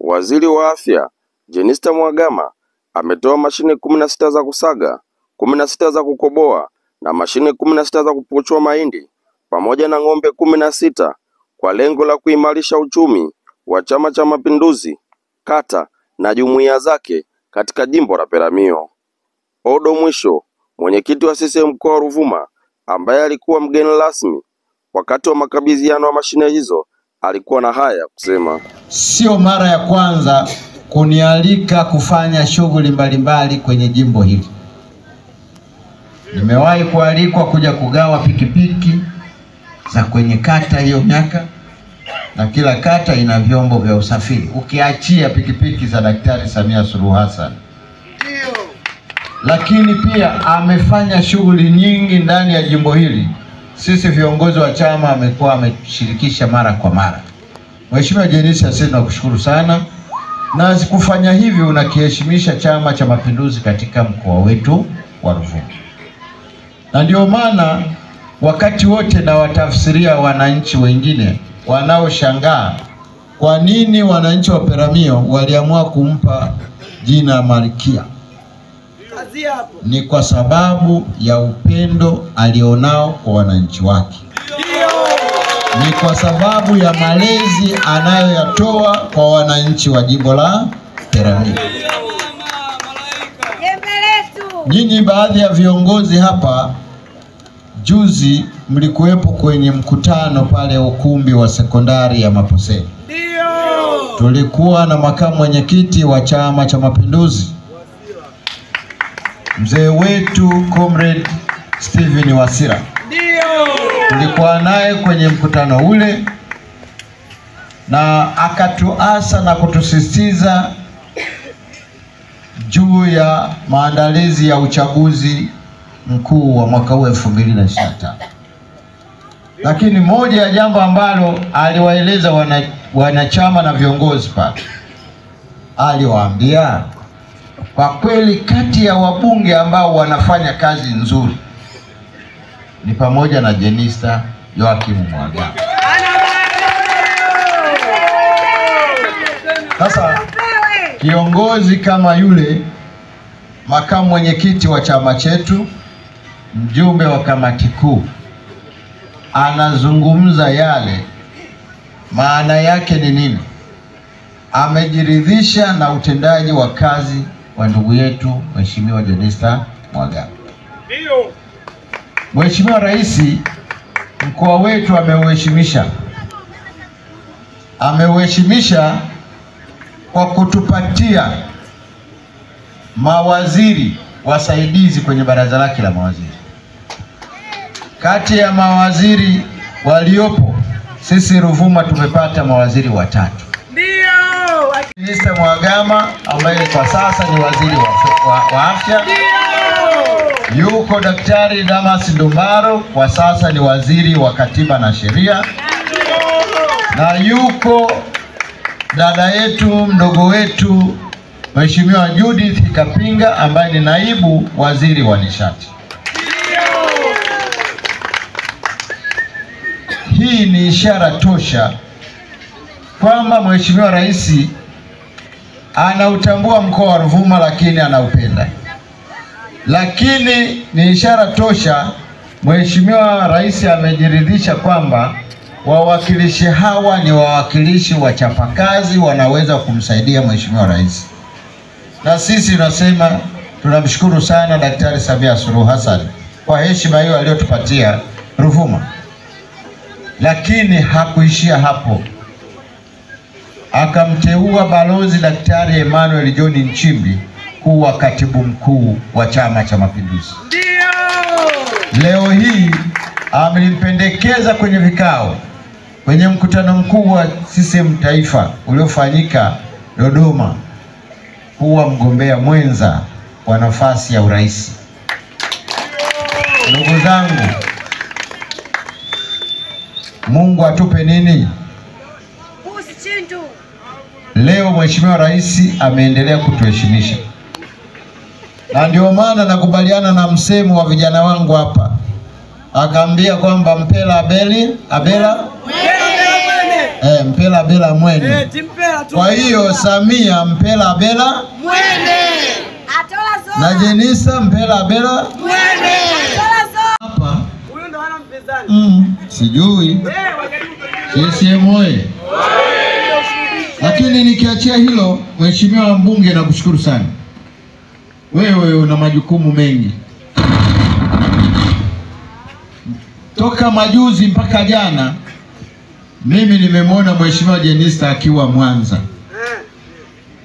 Waziri wa Afya Jenista Mhagama ametoa mashine 16 za kusaga, 16 za kukoboa na mashine 16 za kupuchua mahindi pamoja na ng'ombe 16 kwa lengo la kuimarisha uchumi wa Chama cha Mapinduzi kata na jumuiya zake katika jimbo la Peramiho. Odo Mwisho, mwenyekiti wa CCM mkoa wa Ruvuma, ambaye alikuwa mgeni rasmi wakati wa makabidhiano wa mashine hizo, alikuwa na haya kusema: sio mara ya kwanza kunialika kufanya shughuli mbalimbali kwenye jimbo hili. Nimewahi kualikwa kuja kugawa pikipiki za kwenye kata hiyo miaka, na kila kata ina vyombo vya usafiri ukiachia pikipiki za Daktari Samia Suluhu Hassan. Lakini pia amefanya shughuli nyingi ndani ya jimbo hili. Sisi viongozi wa chama amekuwa ameshirikisha mara kwa mara. Mheshimiwa Jenista, sisi tunakushukuru sana, na kufanya hivi unakiheshimisha Chama cha Mapinduzi katika mkoa wetu wa Ruvuma. Na ndio maana wakati wote na watafsiria wananchi wengine wanaoshangaa kwa nini wananchi wa Peramiho waliamua kumpa jina Malkia. Ni kwa sababu ya upendo alionao kwa wananchi wake. Ni kwa sababu ya malezi anayoyatoa kwa wananchi wa jimbo la Peramiho. Nyinyi baadhi ya viongozi hapa juzi mlikuwepo kwenye mkutano pale ukumbi wa sekondari ya Maposeni. Tulikuwa na makamu mwenyekiti wa Chama cha Mapinduzi, mzee wetu Comrade Steven Wasira. Tulikuwa naye kwenye mkutano ule, na akatuasa na kutusisitiza juu ya maandalizi ya uchaguzi mkuu wa mwaka huu 2025. Lakini moja ya jambo ambalo aliwaeleza wanachama na viongozi pale, aliwaambia kwa kweli kati ya wabunge ambao wanafanya kazi nzuri ni pamoja na Jenista Joakim Mhagama. Sasa kiongozi kama yule, makamu mwenyekiti wa chama chetu, mjumbe wa kamati kuu, anazungumza yale, maana yake ni nini? Amejiridhisha na utendaji wa kazi wa ndugu yetu Mheshimiwa Jenista Mhagama. Mheshimiwa Rais, mkoa wetu ameuheshimisha kwa kutupatia mawaziri wasaidizi kwenye baraza lake la mawaziri. Kati ya mawaziri waliopo, sisi Ruvuma tumepata mawaziri 3. Jenista Mhagama ambaye kwa sasa ni waziri wa afya. Yuko Daktari Damas Ndumbaro, kwa sasa ni waziri wa katiba na sheria. Na yuko dada yetu mdogo wetu Mheshimiwa Judith Kapinga ambaye ni naibu waziri wa nishati. Hii ni ishara tosha kwamba Mheshimiwa Rais anautambua mkoa wa Ruvuma, lakini anaupenda. Lakini ni ishara tosha Mheshimiwa Rais amejiridhisha kwamba wawakilishi hawa ni wawakilishi wachapakazi, wanaweza kumsaidia Mheshimiwa Rais. Na sisi tunasema tunamshukuru sana Daktari Samia Suluhu Hassan kwa heshima hiyo aliyotupatia Ruvuma. Lakini hakuishia hapo. Akamteua Balozi Daktari Emmanuel John Nchimbi kuwa katibu mkuu wa Chama cha Mapinduzi. Leo hii amelimpendekeza kwenye vikao, kwenye mkutano mkuu wa CCM Taifa uliofanyika Dodoma, kuwa mgombea mwenza wa nafasi ya urais. Ndugu zangu, Mungu atupe nini? Leo Mheshimiwa Rais ameendelea kutuheshimisha. Na ndio maana nakubaliana na msemo wa vijana wangu hapa. Akaambia kwamba mpela abela Mpela Bela Mwene. Kwa hiyo Samia Mpela Bela Mwene. Na Jenista Mpela Bela Mwene. Hapa Huyu ndo hana mpinzani. Sijui. CCM oye. Lakini nikiachia hilo, mheshimiwa mbunge, nakushukuru sana. Wewe una majukumu mengi. Toka majuzi mpaka jana mimi nimemwona mheshimiwa Jenista akiwa Mwanza.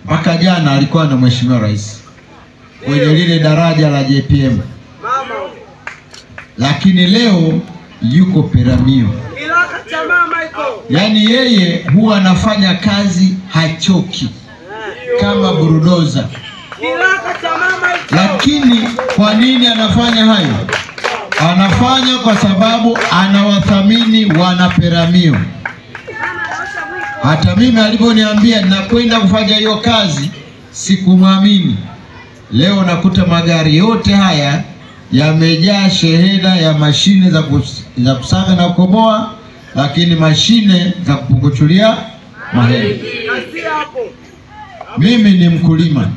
Mpaka jana alikuwa na mheshimiwa rais kwenye lile daraja la JPM. Lakini leo yuko Peramiho. Yaani yeye huwa anafanya kazi hachoki kama burudoza. Lakini kwa nini anafanya hayo? Anafanya kwa sababu anawathamini wana Peramiho. Hata mimi aliponiambia ninakwenda kufanya hiyo kazi sikumwamini. Leo nakuta magari yote haya yamejaa shehena ya mashine za kusaga na kukoboa, lakini mashine za kupukuchulia mahindi. Mimi ni mkulima.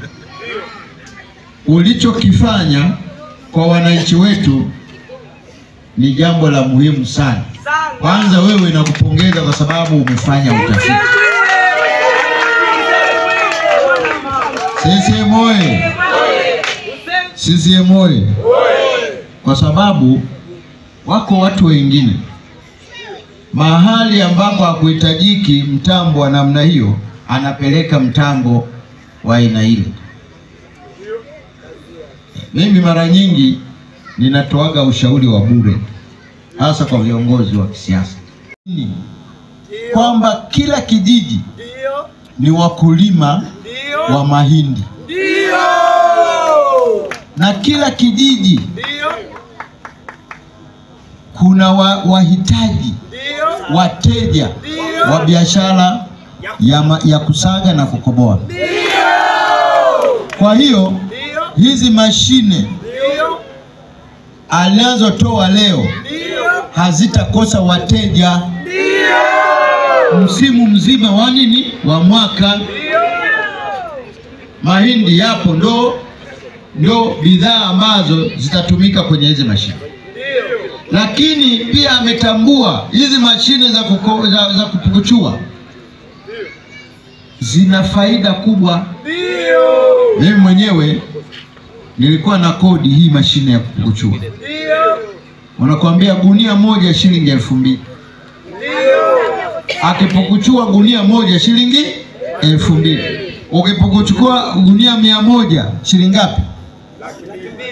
Ulichokifanya kwa wananchi wetu ni jambo la muhimu sana. Kwanza wewe nakupongeza kwa sababu umefanya utafiti. CCM oye. CCM oye. Kwa sababu wako watu wengine mahali ambapo hakuhitajiki mtambo wa namna hiyo, anapeleka mtambo wa aina ile. Mimi mara nyingi ninatoaga ushauri wa bure, hasa kwa viongozi wa kisiasa, kwamba kila kijiji ni wakulima wa mahindi, na kila kijiji kuna wahitaji wateja wa biashara ya kusaga na kukoboa. Kwa hiyo hizi mashine alizotoa leo hazitakosa wateja msimu mzima wa nini, wa mwaka. Mahindi yapo ndo bidhaa ambazo zitatumika kwenye hizi mashine. Lakini pia ametambua hizi mashine za kupukuchua zina faida kubwa. Mimi mwenyewe nilikuwa na kodi hii mashine ya kupukuchua. Wanakuambia gunia moja shilingi 2000. Akipukuchua gunia moja shilingi 2000. Ukipukuchua gunia 100 shilingi ngapi?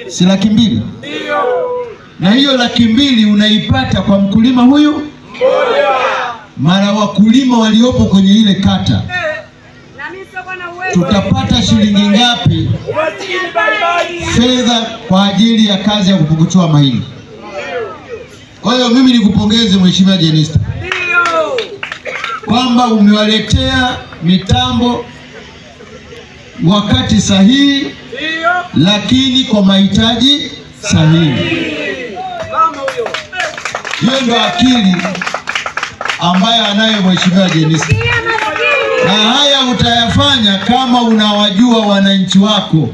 Si 200,000. Na hiyo 200,000 unaipata kwa mkulima huyu mmoja. Mara wakulima waliopo kwenye ile kata, tutapata shilingi ngapi fedha kwa ajili ya kazi ya kupukuchua mahindi? Kwa hiyo mimi nikupongeze mheshimiwa Jenista kwamba umewaletea mitambo wakati sahihi, lakini kwa mahitaji sahihi. Hiyo ndo akili ambayo anayo mheshimiwa Jenista, na haya utayafanya kama unawajua wananchi wako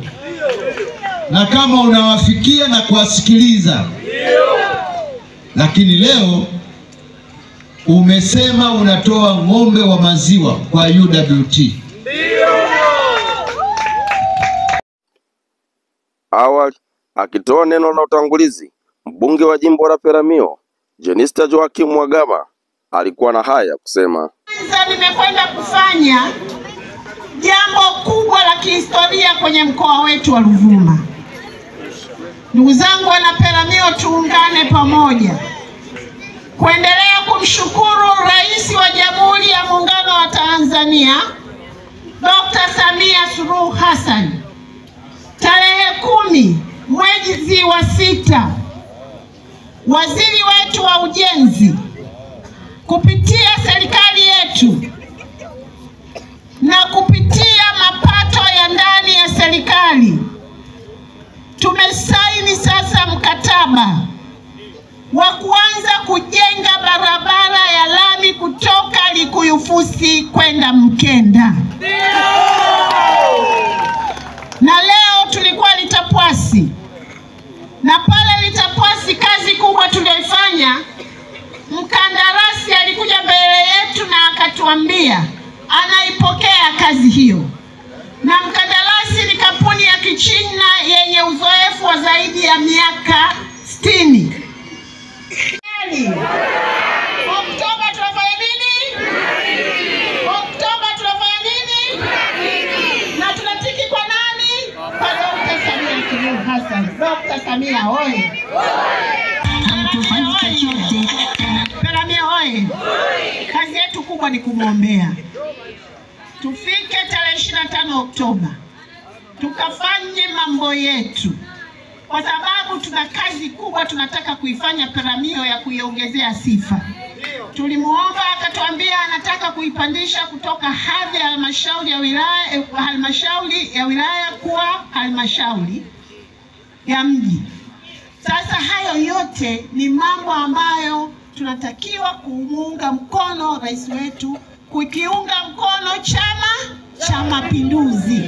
na kama unawafikia na kuwasikiliza. Lakini leo umesema unatoa ng'ombe wa maziwa kwa UWT. Awali akitoa neno la utangulizi, mbunge wa jimbo la Peramiho Jenista Joakim Mhagama alikuwa na haya kusema. Sasa nimekwenda kufanya jambo kubwa la kihistoria kwenye mkoa wetu wa Ruvuma. Ndugu zangu wana Peramiho, tuungane pamoja kuendelea kumshukuru Rais wa Jamhuri ya Muungano wa Tanzania Dr. Samia Suluhu Hassan. Tarehe 10 mwezi wa 6, waziri wetu wa ujenzi kupitia serikali yetu na kupitia mapato ya ndani ya serikali tumesaini sasa mkataba wa kuanza kujenga barabara ya lami kutoka Likuyufu kwenda Mkenda. Na leo tulikuwa Litapwasi, na pale Litapwasi kazi kubwa tulioifanya, mkandarasi alikuja mbele yetu na akatuambia anaipokea kazi hiyo, na mkandarasi ni kampuni ya Kichina yenye uzoefu wa zaidi ya miaka 60. Oktoba tunafanya nini? Oktoba tunafanya nini? Na tunatiki kwa nani? Kwa Dr. Samia Suluhu Hassan. Dr. Samia oye! Peramiho oye! Kazi yetu kubwa ni kumwombea. Tufike tarehe 25 Oktoba tukafanye mambo yetu, kwa sababu tuna kazi kubwa tunataka kuifanya Peramiho ya kuiongezea sifa. Tulimuomba akatuambia anataka kuipandisha kutoka hadhi ya halmashauri ya wilaya kuwa halmashauri ya mji. Sasa hayo yote ni mambo ambayo tunatakiwa kumuunga mkono rais wetu, kukiunga mkono Chama cha Mapinduzi,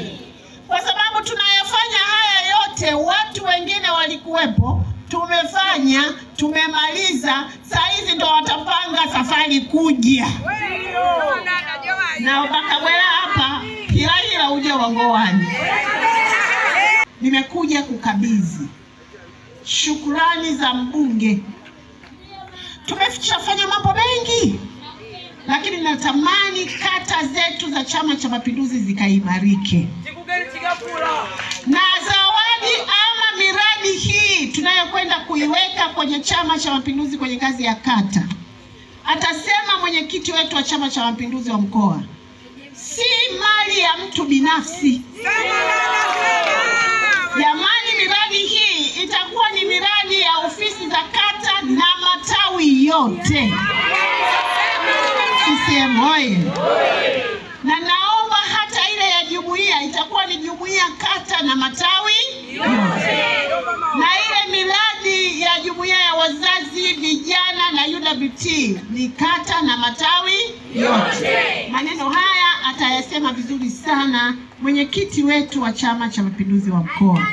kwa sababu tunayafanya haya yote. Watu wengine walikuwepo, tumefanya, tumemaliza, saa hizi ndo watapanga safari kuja. Na bakabwela hapa hilahila uje wangowani. Nimekuja kukabidhi shukurani za mbunge. Tumefanya mambo mengi, lakini natamani kata zetu za Chama cha Mapinduzi zikaimarike. Na zawadi ama miradi hii tunayokwenda kuiweka kwenye Chama cha Mapinduzi kwenye ngazi ya kata, atasema mwenyekiti wetu wa Chama cha Mapinduzi wa mkoa, si mali ya mtu binafsi. Jamani, miradi hii itakuwa ni miradi ya ofisi za kata na matawi yote. CCM oye! Na naomba hata ile ya jumuiya itakuwa ni jumuiya, kata na matawi yote. Na ile miradi ya jumuiya ya wazazi, vijana na UWT ni kata na matawi yote. Maneno haya atayasema vizuri sana mwenyekiti wetu wa Chama cha Mapinduzi wa mkoa.